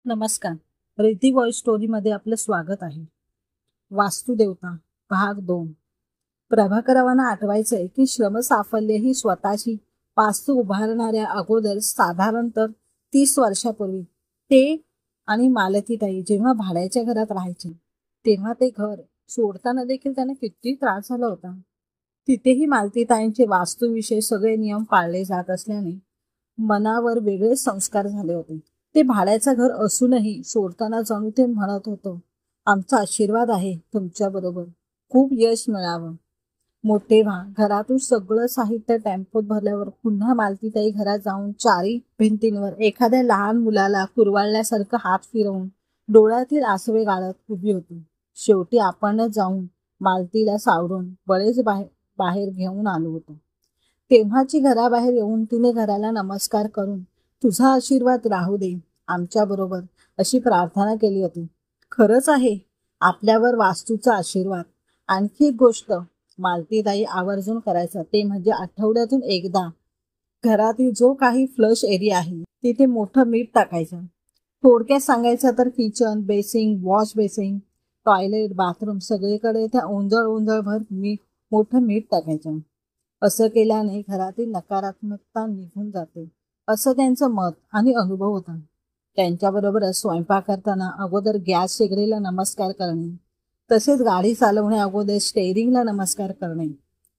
नमस्कार. रिद्धी व्हॉइस स्टोरीमध्ये आपलं स्वागत आहे. वास्तुदेवता भाग 2. प्रभाकरवांना आठवायचंय की श्रमसाफल्य ही स्वतःची वास्तू उभारणाऱ्या अगोदर साधारणतः 30 वर्षापूर्वी ते आणि मालतीताई जेव्हा भाड्याच्या घरात राहायचे तेव्हा ते घर सोडताना देखील त्यांना किती त्रास झाला होता. तिथेही मालतीताईंचे वास्तूविषयी सगळे नियम पाळले जात असल्याने मनावर वेगळे संस्कार झाले होते. ते भाड्याचं घर असूनही सोडताना जणू ते म्हणत होतं, आमचा आशीर्वाद आहे तुमच्या बरोबर, खूप यश मिळावं, मोठे व्हा. घरातून सगळं साहित्य टेम्पोत भरल्यावर पुन्हा मालतीताई घरात जाऊन चारी भिंतींवर एखाद्या लहान मुलाला कुरवाळल्यासारखं हात फिरवून डोळ्यातील आसवे गाळत उभी होती. शेवटी आपणच जाऊन मालतीला सावरून बळेच बाहेर घेऊन आलो होतो. तेव्हाची घराबाहेर येऊन तिने घराला नमस्कार करून तुझा आशीर्वाद राहू दे आमच्या बरोबर अशी प्रार्थना केली होती. खरंच आहे आपल्यावर वास्तूचा आशीर्वाद. आणखी एक गोष्ट मालतीताई आवर्जून करायचा ते म्हणजे आठवड्यातून एकदा घरातील जो काही फ्लश एरिया आहे तिथे मोठं मीठ टाकायचं. थोडक्यात सांगायचं तर kitchen, basin, wash basin, toilet, bathroom सगळीकडे त्या ओंजळ मोठं मीठ टाकायचं. असं केल्याने घरातील नकारात्मकता निघून जाते असं त्यांचं मत आणि अनुभव होता. त्यांच्याबरोबरच स्वयंपाक करताना अगोदर गॅस शेगडीला नमस्कार करणे, तसेच गाडी चालवण्या अगोदर स्टेअरिंगला नमस्कार करणे,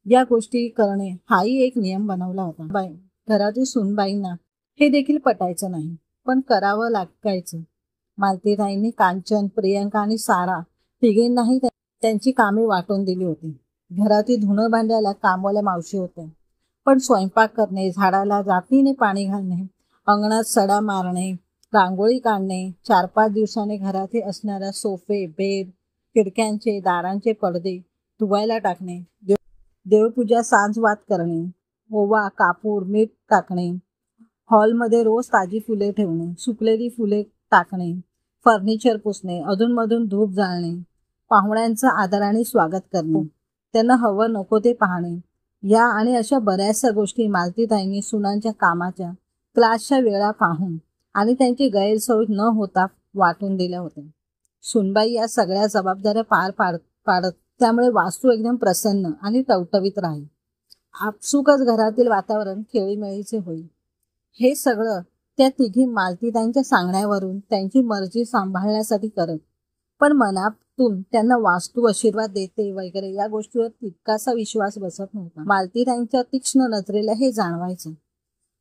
या गोष्टी करणे हाही एक नियम बनवला होता. घरातील सुनबाईंना हे देखील पटायचं नाही, पण करावं लागायचं. मालतीताईंनी कांचन, प्रियंका आणि सारा तिघींनाही त्यांची कामे वाटून दिली होती. घरातील धुणं भांड्याला कामवाल्या मावशी होत्या, पण स्वयंपाक करणे, झाडाला जातीने पाणी घालणे, अंगणात सडा मारणे, रांगोळी काढणे, 4-5 दिवसाने घरात असणाऱ्या सोफे, बेड, खिडक्यांचे दारांचे पडदे धुवायला टाकणे, देवपूजा सांजवात करणे, ओवा, कापूर, मीठ टाकणे, हॉलमध्ये रोज ताजी फुले ठेवणे, सुकलेली फुले टाकणे, फर्निचर पुसणे, अधूनमधून धूप जाळणे, पाहुण्यांचं आदराने स्वागत करणे, त्यांना हवं नको ते पाहणे, या आणि अशा बऱ्याचशा गोष्टी मालतीताईंनी सुनांच्या कामाच्या क्लासच्या वेळा पाहून आणि त्यांची गैरसोय न होता वाटून दिल्या होत्या. सुनबाई या सगळ्या जबाबदाऱ्या पार पाडत त्यामुळे वास्तू एकदम प्रसन्न आणि टवटवीत राहील. आपसुकच घरातील वातावरण खेळीमेळीचे होईल. हे सगळं त्या तिघी मालतीताईंच्या सांगण्यावरून त्यांची मर्जी सांभाळण्यासाठी करत, पण मनातून त्यांना वास्तू आशीर्वाद देते वगैरे या गोष्टीवर तितकासा विश्वास बसत नव्हता. मालतीताईंच्या तीक्ष्ण नजरेला हे जाणवायचं.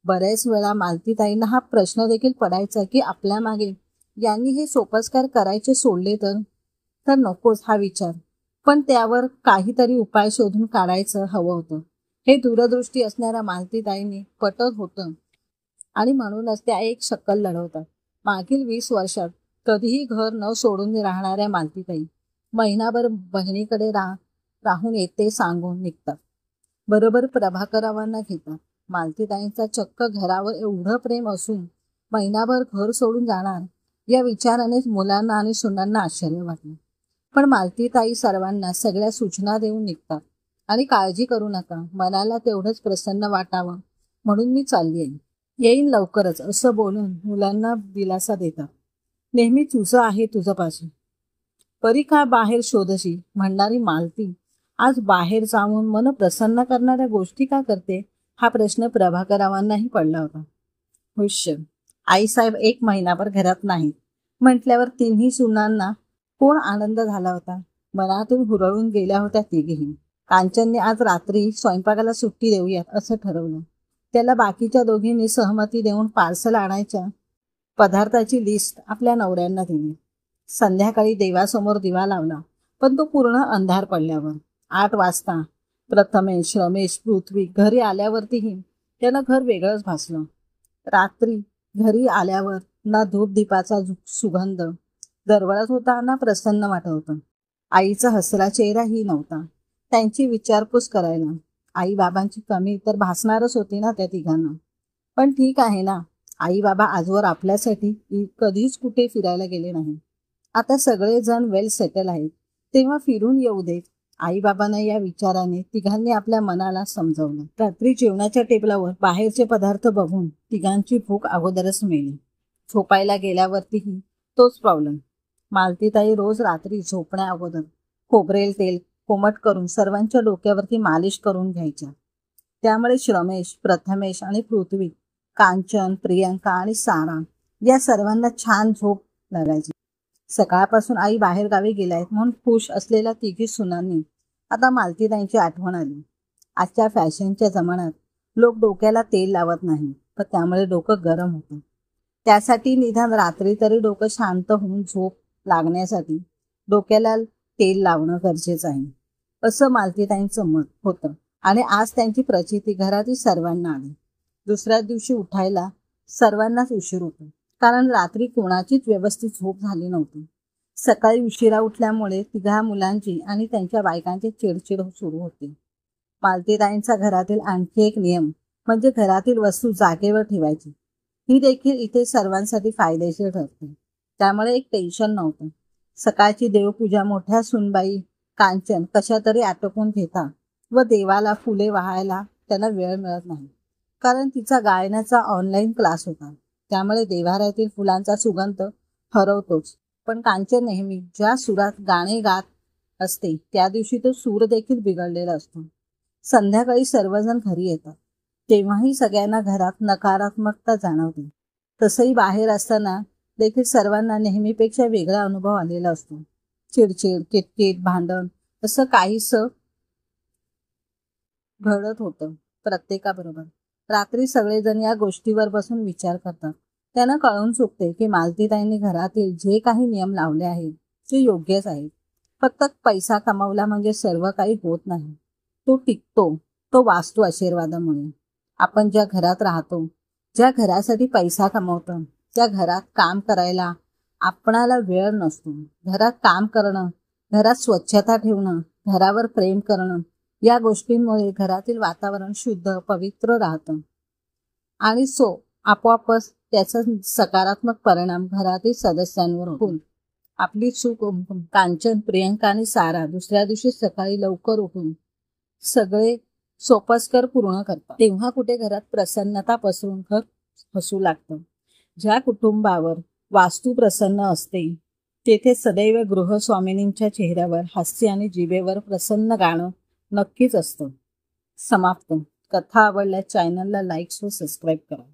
बऱ्याच वेळा मालतीताईंना हा प्रश्न देखील पडायचा की आपल्या मागे यांनी हे सोपस्कार करायचे सोडले तर नकोच हा विचार, पण त्यावर काहीतरी उपाय शोधून काढायचं हवं होतं. हे दूरदृष्टी असणाऱ्या मालतीताईंनी पटत होतं आणि म्हणूनच त्या एक शक्कल लढवतात. मागील 20 वर्षात कधीही घर न सोडून राहणाऱ्या मालतीताई महिनाभर बहिणीकडे राहून येते सांगून निघतात. बरोबर प्रभाकरवांना घेतात. मालतीताईंचा चक्क घरावर एवढं प्रेम असून महिनाभर घर सोडून जाणार या विचारानेच मुलांना आणि सुनांना आश्चर्य वाटलं. पण मालतीताई सर्वांना सगळ्या सूचना देऊन निघतात आणि काळजी करू नका, मनाला तेवढंच प्रसन्न वाटावं म्हणून मी चालली आहे, येईन लवकरच असं बोलून मुलांना दिलासा देतात. नेहमी तुझं आहे तुझं पाशी, परी का बाहेर शोधशी म्हणणारी मालती आज बाहेर जाऊन मन प्रसन्न करणाऱ्या गोष्टी का करते हा प्रश्न प्रभाकरवांनाही पडला होता. हुश्य, आईसाहेब 1 महिनाभर घरात नाहीत म्हटल्यावर तिन्ही सुनांना कोण आनंद झाला होता. मनातून हुरळून गेल्या होत्या तिघीही. कांचनने आज रात्री स्वयंपाकाला सुट्टी देऊयात असं ठरवलं. त्याला बाकीच्या दोघींनी सहमती देऊन पार्सल आणायच्या पदार्थाची लिस्ट आपल्या नवऱ्यांना दिली. संध्याकाळी देवासमोर दिवा लावला, पण तो पूर्ण अंधार पडल्यावर 8 वाजता प्रथमेश, रमेश, पृथ्वी घरी आल्यावरतीही त्यानं घर वेगळंच भासलं. रात्री घरी आल्यावर ना धूपदीपाचा सुगंध दरवळत होता ना प्रसन्न वाटत होतं. आईचा हसरा चेहराही नव्हता त्यांची विचारपूस करायला. आई बाबांची कमी तर भासणारच होती ना त्या तिघांना. पण ठीक आहे ना, आई बाबा आजवर आपल्यासाठी कधीच कुठे फिरायला गेले नाही. आता सगळेजण वेल सेटल आहेत, तेव्हा फिरून येऊ देत. आईबाबांना या विचाराने तिघांनी आपल्या मनाला समजावलं. रात्री जेवणाच्या टेबलावर बाहेरचे पदार्थ बघून तिघांची भूक अगोदरच मेली. झोपायला गेल्यावरतीही तोच प्रॉब्लेम. मालतीताई रोज रात्री झोपण्या अगोदर खोबरेल तेल कोमट करून सर्वांच्या डोक्यावरती मालिश करून घ्यायच्या. त्यामुळे श्रमेश, प्रथमेश आणि पृथ्वी, कांचन, प्रियंका आणि सारा या सर्वांना छान झोप लागायची. सकाळपासून आई बाहेर गावी गेल्यात म्हणून खुश असलेल्या तिघी सुनांनी आता मालतीताईंची आठवण आली. आजच्या फॅशनच्या जमान्यात लोक डोक्याला तेल लावत नाही, पण त्यामुळे डोकं गरम होतं. त्यासाठी निदान रात्री तरी डोकं शांत होऊन झोप लागण्यासाठी डोक्याला तेल लावणं गरजेचं आहे, असं मालतीताईंचं मत होतं. आणि आज त्यांची प्रचिती घरातील सर्वांना आली. दुसऱ्या दिवशी उठायला सर्वांनाच उशीर होतो, कारण रात्री कोणाचीच व्यवस्थित झोप झाली नव्हती. सकाळी उशिरा उठल्यामुळे तिघा मुलांची आणि त्यांच्या बायकांची चिडचिड सुरू होती. मालतीताईंचा घरातील आणखी एक नियम म्हणजे घरातील वस्तू जागेवर ठेवायची. ही देखील इथे सर्वांसाठी फायदेशीर ठरते. त्यामुळे एक टेन्शन नव्हतं. सकाळची देवपूजा मोठ्या सुनबाई कांचन कशा तरी आटोपून घेतात व देवाला फुले वाहायला त्यांना वेळ मिळत नाही, कारण तिचा गायनाचा ऑनलाईन क्लास होता. त्यामुळे देव्हाऱ्यातील फुलांचा सुगंध हरवतोच. पण कांचन नेहमी ज्या सुरात गाणे गात असते त्या दिवशी तो सूर देखील बिघडलेला असतो. संध्याकाळी सर्वजण घरी येतात तेव्हाही सगळ्यांना घरात नकारात्मकता जाणवते. तसंही बाहेर असताना देखील सर्वांना नेहमीपेक्षा वेगळा अनुभव आलेला असतो. चिडचिड, किटकिट, भांडण असं काहीसं घडत होतं प्रत्येकाबरोबर. रात्री सगळेजण या गोष्टीवर बसून विचार करतात. त्यांना कळून चुकते की मालतीताईंनी घरातील जे काही नियम लावले आहेत ते योग्यच आहेत. फक्त पैसा कमावला म्हणजे सर्व काही होत नाही. तो टिकतो तो वास्तू आशीर्वादामुळे. आपण ज्या घरात राहतो, ज्या घरासाठी पैसा कमावतो, त्या घरात काम करायला आपणाला वेळ नसतो. घरात काम करणं, घरात स्वच्छता ठेवणं, घरावर प्रेम करणं या गोष्टींमुळे घरातील वातावरण शुद्ध पवित्र राहतं आणि आपोआपच त्याचा सकारात्मक परिणाम घरातील सदस्यांवर होऊन आपली चूक कांचन, प्रियंका आणि सारा दुसऱ्या दिवशी सकाळी लवकर उठून सगळे सोपस्कर पूर्ण करतात. तेव्हा कुठे घरात प्रसन्नता पसरून घर हसू लागतं. ज्या कुटुंबावर वास्तू प्रसन्न असते तेथे सदैव गृहस्वामिनींच्या चेहऱ्यावर हास्य आणि जिभेवर प्रसन्न गाणं नक्कीच असतं. समाप्त. कथा आवडल्यास चॅनलला लाईक व सबस्क्राईब करा.